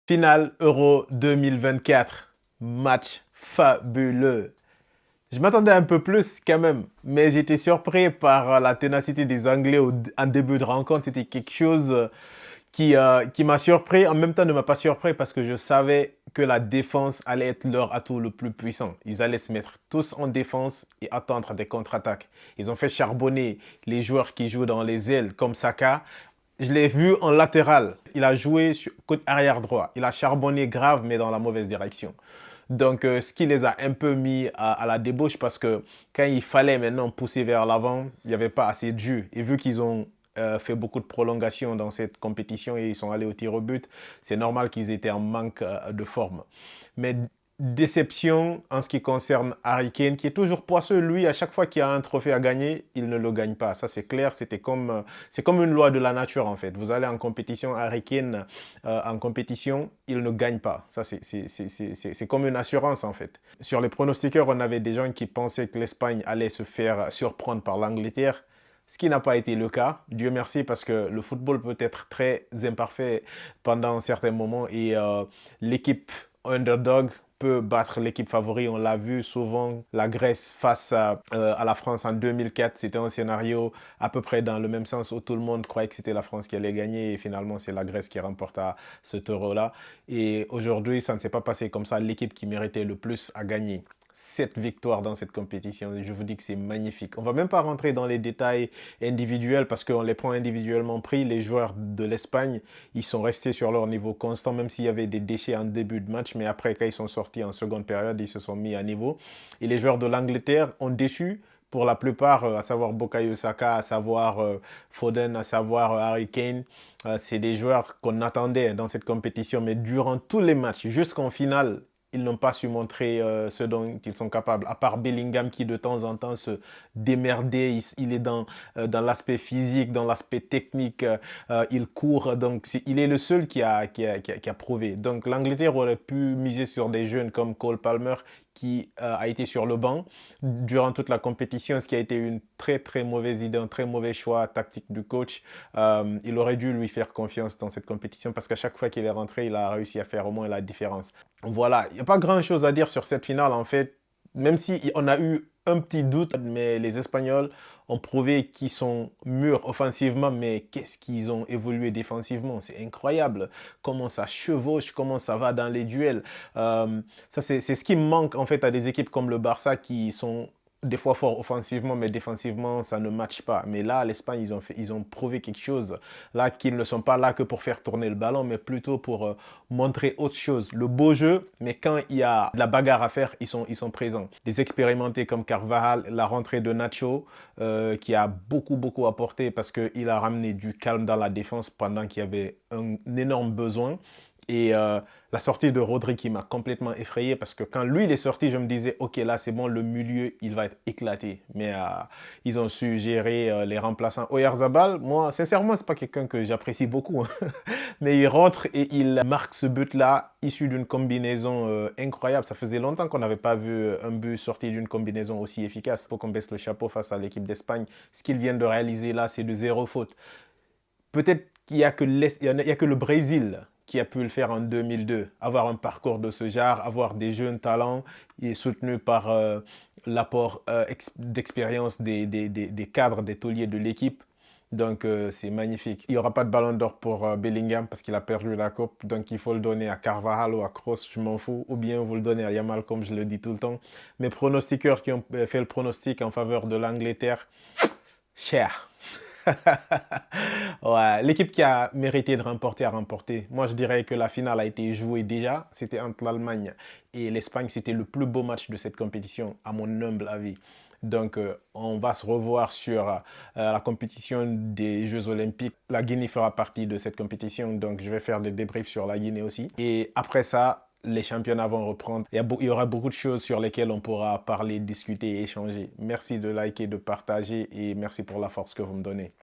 Finale Euro 2024. Match fabuleux. Je m'attendais un peu plus quand même, mais j'étais surpris par la ténacité des Anglais en début de rencontre. C'était quelque chose qui m'a surpris, en même temps ne m'a pas surpris parce que je savais que la défense allait être leur atout le plus puissant. Ils allaient se mettre tous en défense et attendre des contre-attaques. Ils ont fait charbonner les joueurs qui jouent dans les ailes comme Saka. Je l'ai vu en latéral. Il a joué sur côté arrière droit. Il a charbonné grave, mais dans la mauvaise direction. Donc, ce qui les a un peu mis à la débauche parce que quand il fallait maintenant pousser vers l'avant, il n'y avait pas assez de jus. Et vu qu'ils ont fait beaucoup de prolongations dans cette compétition et ils sont allés au tir au but, c'est normal qu'ils étaient en manque de forme. Mais déception en ce qui concerne Harry Kane, qui est toujours poisseux. Lui, à chaque fois qu'il y a un trophée à gagner, il ne le gagne pas. Ça, c'est clair. C'est comme une loi de la nature, en fait. Vous allez en compétition, Harry Kane, en compétition, il ne gagne pas. Ça, c'est comme une assurance, en fait. Sur les pronostiqueurs, on avait des gens qui pensaient que l'Espagne allait se faire surprendre par l'Angleterre. Ce qui n'a pas été le cas, Dieu merci, parce que le football peut être très imparfait pendant certains moments et l'équipe underdog peut battre l'équipe favori. On l'a vu souvent, la Grèce face à la France en 2004, c'était un scénario à peu près dans le même sens où tout le monde croyait que c'était la France qui allait gagner et finalement c'est la Grèce qui remporta ce euro-là. Et aujourd'hui, ça ne s'est pas passé comme ça. L'équipe qui méritait le plus a gagné. 7 victoires dans cette compétition. Je vous dis que c'est magnifique. On va même pas rentrer dans les détails individuels parce qu'on les prend individuellement pris. Les joueurs de l'Espagne, ils sont restés sur leur niveau constant, même s'il y avait des déchets en début de match. Mais après, quand ils sont sortis en seconde période, ils se sont mis à niveau. Et les joueurs de l'Angleterre ont déçu pour la plupart, à savoir Bukayo Saka, à savoir Foden, à savoir Harry Kane. C'est des joueurs qu'on attendait dans cette compétition. Mais durant tous les matchs, jusqu'en finale, ils n'ont pas su montrer ce dont ils sont capables. À part Bellingham qui de temps en temps se démerdait, il est dans l'aspect physique, dans l'aspect technique, il court. Donc il est le seul qui a prouvé. Donc l'Angleterre aurait pu miser sur des jeunes comme Cole Palmer qui a été sur le banc durant toute la compétition, ce qui a été une très très mauvaise idée, un très mauvais choix tactique du coach. Il aurait dû lui faire confiance dans cette compétition parce qu'à chaque fois qu'il est rentré, il a réussi à faire au moins la différence. Voilà, il n'y a pas grand-chose à dire sur cette finale en fait, même si on a eu un petit doute, mais les Espagnols ont prouvé qu'ils sont mûrs offensivement, mais qu'est-ce qu'ils ont évolué défensivement. C'est incroyable comment ça chevauche, comment ça va dans les duels. Ça, c'est ce qui manque en fait à des équipes comme le Barça qui sont des fois forts offensivement, mais défensivement, ça ne matche pas. Mais là, l'Espagne, ils ont prouvé quelque chose. Là, qu'ils ne sont pas là que pour faire tourner le ballon, mais plutôt pour montrer autre chose. Le beau jeu, mais quand il y a de la bagarre à faire, ils sont présents. Des expérimentés comme Carvajal, la rentrée de Nacho, qui a beaucoup apporté parce qu'il a ramené du calme dans la défense pendant qu'il y avait un énorme besoin. Et la sortie de Rodri qui m'a complètement effrayé parce que quand lui il est sorti, je me disais, ok, là c'est bon, le milieu il va être éclaté. Mais ils ont su gérer les remplaçants. Oyarzabal, moi sincèrement, c'est pas quelqu'un que j'apprécie beaucoup, hein. Mais il rentre et il marque ce but-là issu d'une combinaison incroyable. Ça faisait longtemps qu'on n'avait pas vu un but sorti d'une combinaison aussi efficace. Il faut qu'on baisse le chapeau face à l'équipe d'Espagne. Ce qu'ils viennent de réaliser là, c'est de zéro faute. Peut-être qu'il n'y a, il y a que le Brésil qui a pu le faire en 2002, avoir un parcours de ce genre, avoir des jeunes talents et soutenu par l'apport d'expérience des cadres, des tauliers de l'équipe. Donc c'est magnifique. Il n'y aura pas de ballon d'or pour Bellingham parce qu'il a perdu la coupe. Donc il faut le donner à Carvajal ou à Kroos, je m'en fous. Ou bien vous le donnez à Yamal comme je le dis tout le temps. Mes pronostiqueurs qui ont fait le pronostic en faveur de l'Angleterre, cher. Ouais, l'équipe qui a mérité de remporter a remporté. Moi, je dirais que la finale a été jouée déjà. C'était entre l'Allemagne et l'Espagne. C'était le plus beau match de cette compétition, à mon humble avis. Donc, on va se revoir sur la compétition des Jeux Olympiques. La Guinée fera partie de cette compétition. Donc, je vais faire des débriefs sur la Guinée aussi. Et après ça, les championnats vont reprendre. Il y aura beaucoup de choses sur lesquelles on pourra parler, discuter et échanger. Merci de liker, de partager et merci pour la force que vous me donnez.